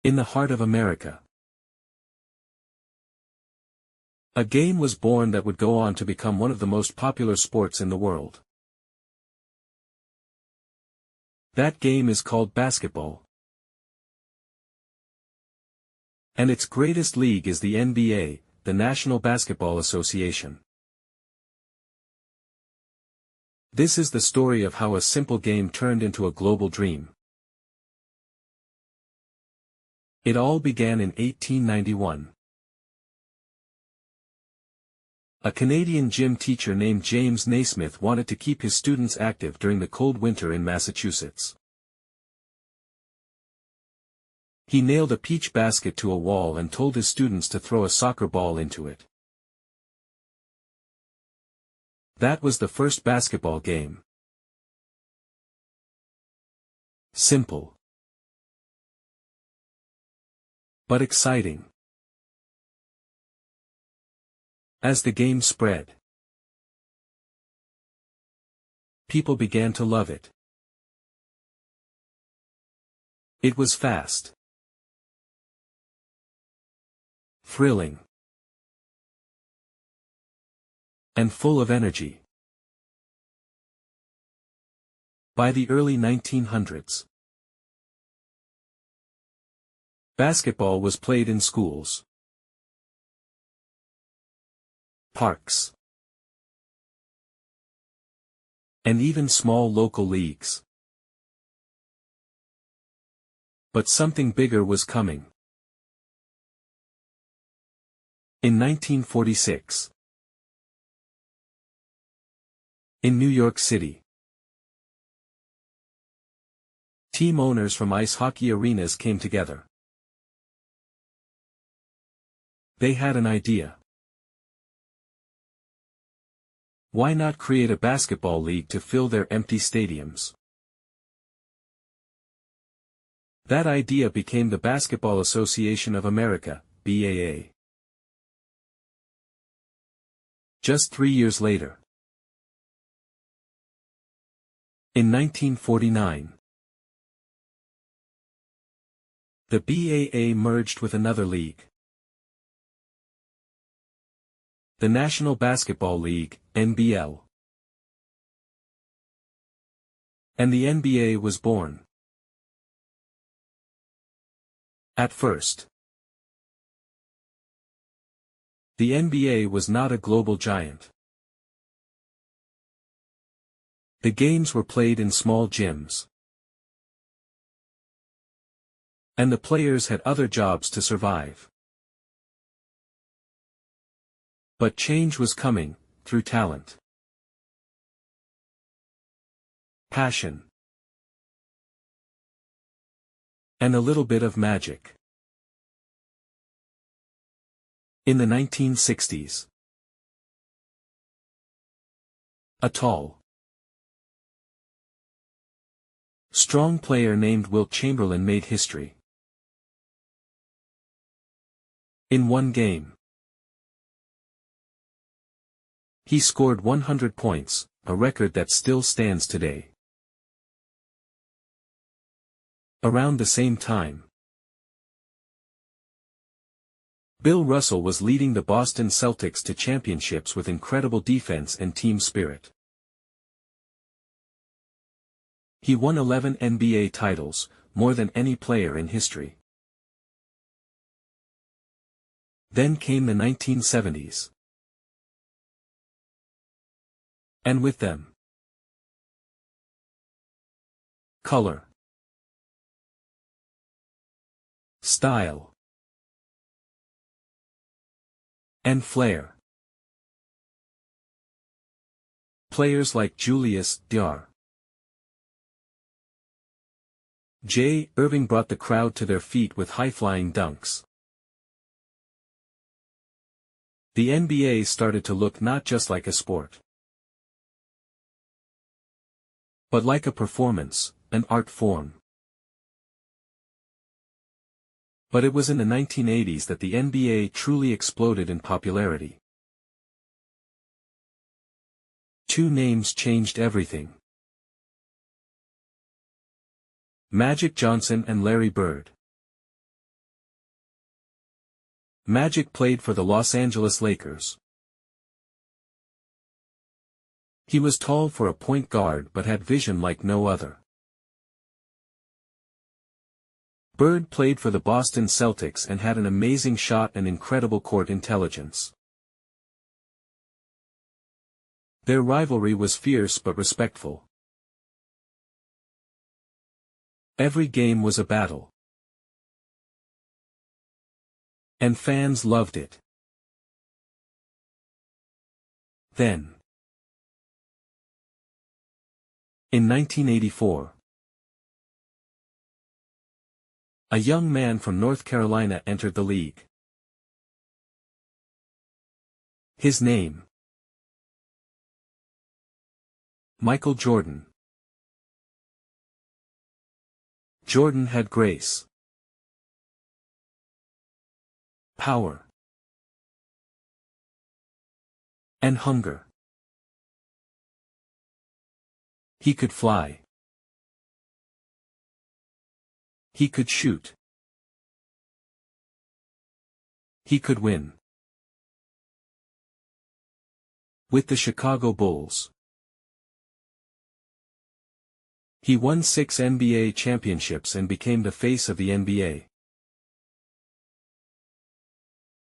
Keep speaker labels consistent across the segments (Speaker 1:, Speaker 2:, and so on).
Speaker 1: In the heart of America, a game was born that would go on to become one of the most popular sports in the world. That game is called basketball. And its greatest league is the NBA, the National Basketball Association. This is the story of how a simple game turned into a global dream. It all began in 1891. A Canadian gym teacher named James Naismith wanted to keep his students active during the cold winter in Massachusetts. He nailed a peach basket to a wall and told his students to throw a soccer ball into it. That was the first basketball game. Simple, but exciting. As the game spread, people began to love it. It was fast, thrilling, and full of energy. By the early 1900s, basketball was played in schools, parks, and even small local leagues. But something bigger was coming. In 1946, in New York City, team owners from ice hockey arenas came together. They had an idea. Why not create a basketball league to fill their empty stadiums? That idea became the Basketball Association of America, BAA. Just 3 years later, in 1949, the BAA merged with another league, the National Basketball League, NBL. And the NBA was born. At first, the NBA was not a global giant. The games were played in small gyms, and the players had other jobs to survive. But change was coming, through talent, passion, and a little bit of magic. In the 1960s, a tall, strong player named Wilt Chamberlain made history. In one game, he scored 100 points, a record that still stands today. Around the same time, Bill Russell was leading the Boston Celtics to championships with incredible defense and team spirit. He won 11 NBA titles, more than any player in history. Then came the 1970s. And with them, color, style, and flair. Players like Julius Dr. J. Irving brought the crowd to their feet with high-flying dunks. The NBA started to look not just like a sport, but like a performance, an art form. But it was in the 1980s that the NBA truly exploded in popularity. Two names changed everything: Magic Johnson and Larry Bird. Magic played for the Los Angeles Lakers. He was tall for a point guard but had vision like no other. Bird played for the Boston Celtics and had an amazing shot and incredible court intelligence. Their rivalry was fierce but respectful. Every game was a battle. And fans loved it. Then, in 1984, a young man from North Carolina entered the league. His name, Michael Jordan. Jordan had grace, power, and hunger. He could fly. He could shoot. He could win. With the Chicago Bulls, he won 6 NBA championships and became the face of the NBA.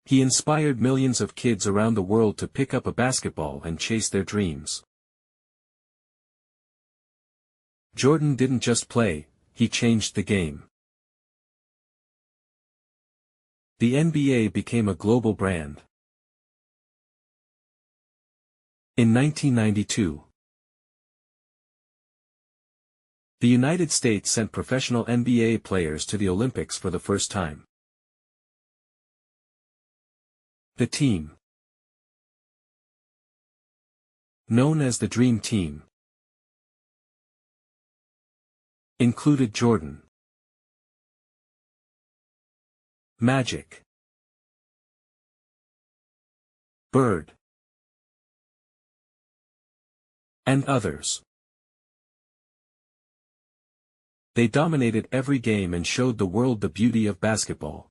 Speaker 1: He inspired millions of kids around the world to pick up a basketball and chase their dreams. Jordan didn't just play, he changed the game. The NBA became a global brand. In 1992, the United States sent professional NBA players to the Olympics for the first time. The team, known as the Dream Team, included Jordan, Magic, Bird, and others. They dominated every game and showed the world the beauty of basketball.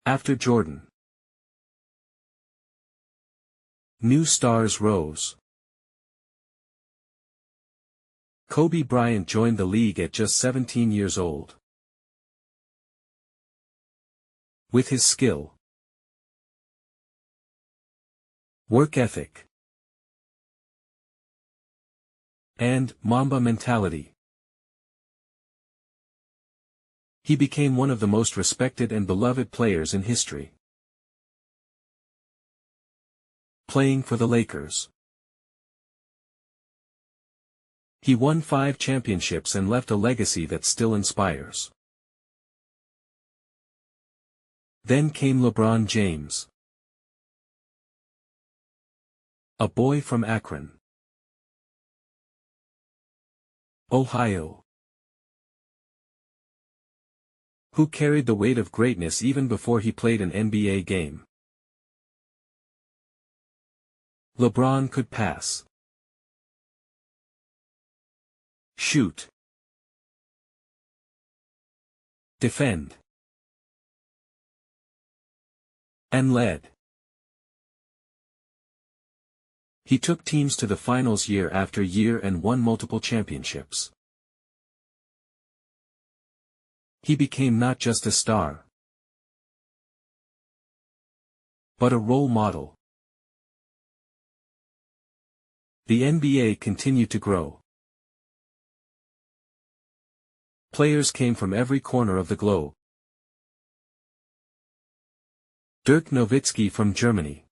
Speaker 1: After Jordan, new stars rose. Kobe Bryant joined the league at just 17 years old. With his skill, work ethic, and Mamba mentality, he became one of the most respected and beloved players in history. Playing for the Lakers, he won 5 championships and left a legacy that still inspires. Then came LeBron James, a boy from Akron, Ohio, who carried the weight of greatness even before he played an NBA game. LeBron could pass, shoot, defend, and led. He took teams to the finals year after year and won multiple championships. He became not just a star, but a role model. The NBA continued to grow. Players came from every corner of the globe. Dirk Nowitzki from Germany,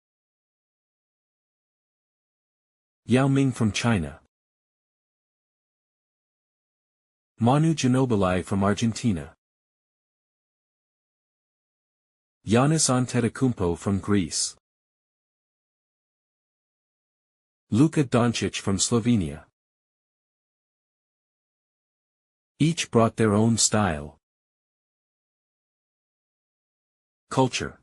Speaker 1: Yao Ming from China, Manu Ginobili from Argentina, Giannis Antetokounmpo from Greece, Luka Doncic from Slovenia. Each brought their own style, culture,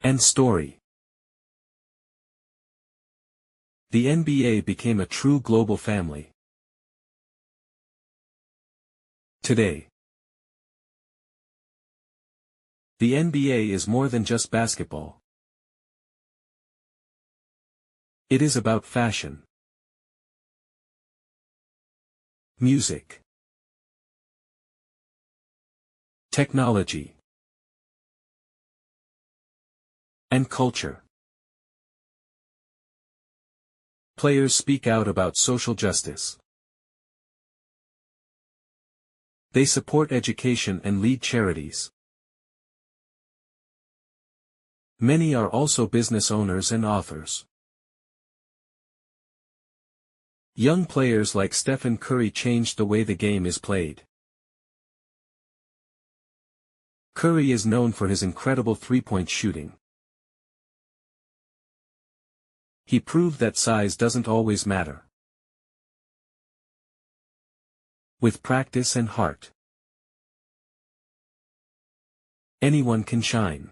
Speaker 1: and story. The NBA became a true global family. Today, The NBA is more than just basketball. It is about fashion, music, technology, and culture. Players speak out about social justice. They support education and lead charities. Many are also business owners and authors. Young players like Stephen Curry changed the way the game is played. Curry is known for his incredible three-point shooting. He proved that size doesn't always matter. With practice and heart, anyone can shine.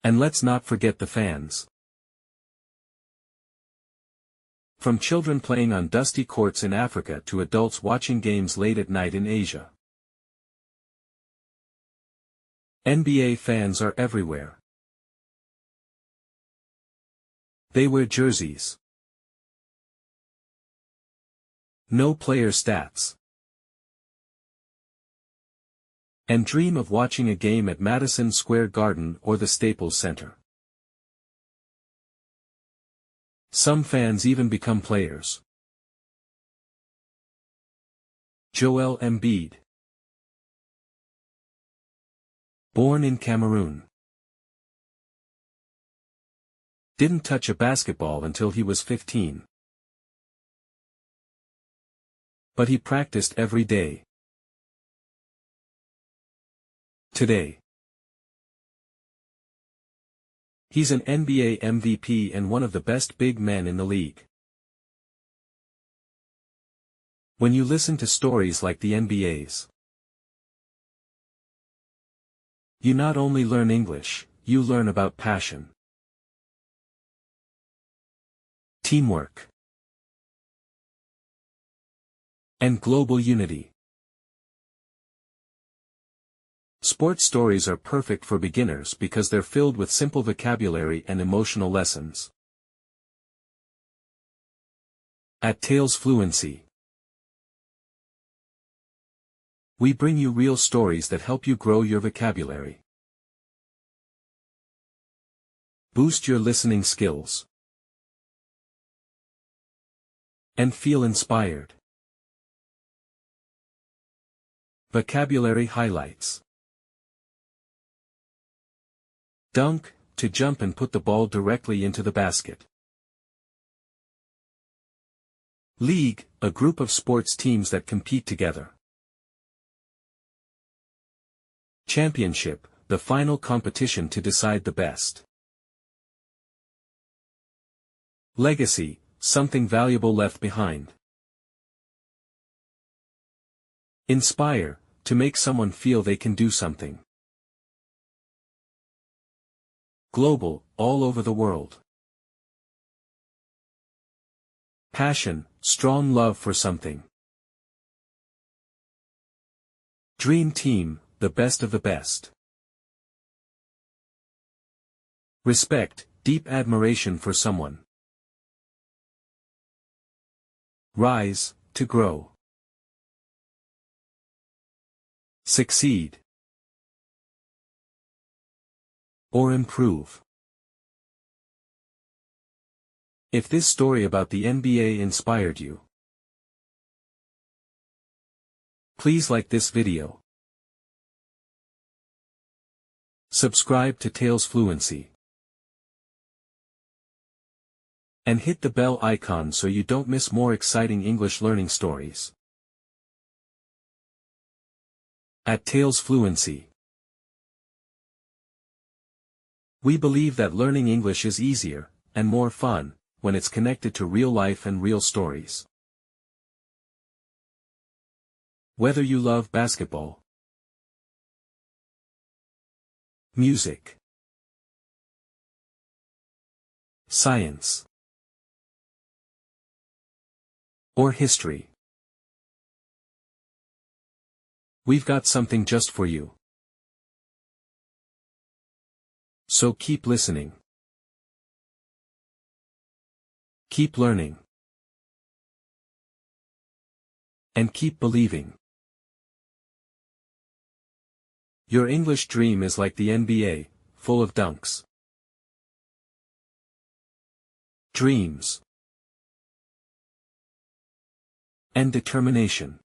Speaker 1: And let's not forget the fans. From children playing on dusty courts in Africa to adults watching games late at night in Asia. NBA fans are everywhere. They wear jerseys. Know player stats. And dream of watching a game at Madison Square Garden or the Staples Center. Some fans even become players. Joel Embiid. Born in Cameroon. Didn't touch a basketball until he was 15. But he practiced every day. Today, he's an NBA MVP and one of the best big men in the league. When you listen to stories like the NBA's, you not only learn English, you learn about passion, teamwork, and global unity. Sports stories are perfect for beginners because they're filled with simple vocabulary and emotional lessons. At Tales Fluency, we bring you real stories that help you grow your vocabulary, boost your listening skills, and feel inspired. Vocabulary highlights. Dunk, to jump and put the ball directly into the basket. League, a group of sports teams that compete together. Championship, the final competition to decide the best. Legacy, something valuable left behind. Inspire, to make someone feel they can do something. Global, all over the world. Passion, strong love for something. Dream team, the best of the best. Respect, deep admiration for someone. Rise, to grow. Succeed. Or improve. If this story about the NBA inspired you, please like this video. Subscribe to Tales Fluency. And hit the bell icon so you don't miss more exciting English learning stories. At Tales Fluency, we believe that learning English is easier, and more fun, when it's connected to real life and real stories. Whether you love basketball, music, science, or history, We've got something just for you. So keep listening. Keep learning. And keep believing. Your English dream is like the NBA, full of dunks. Dreams. And determination.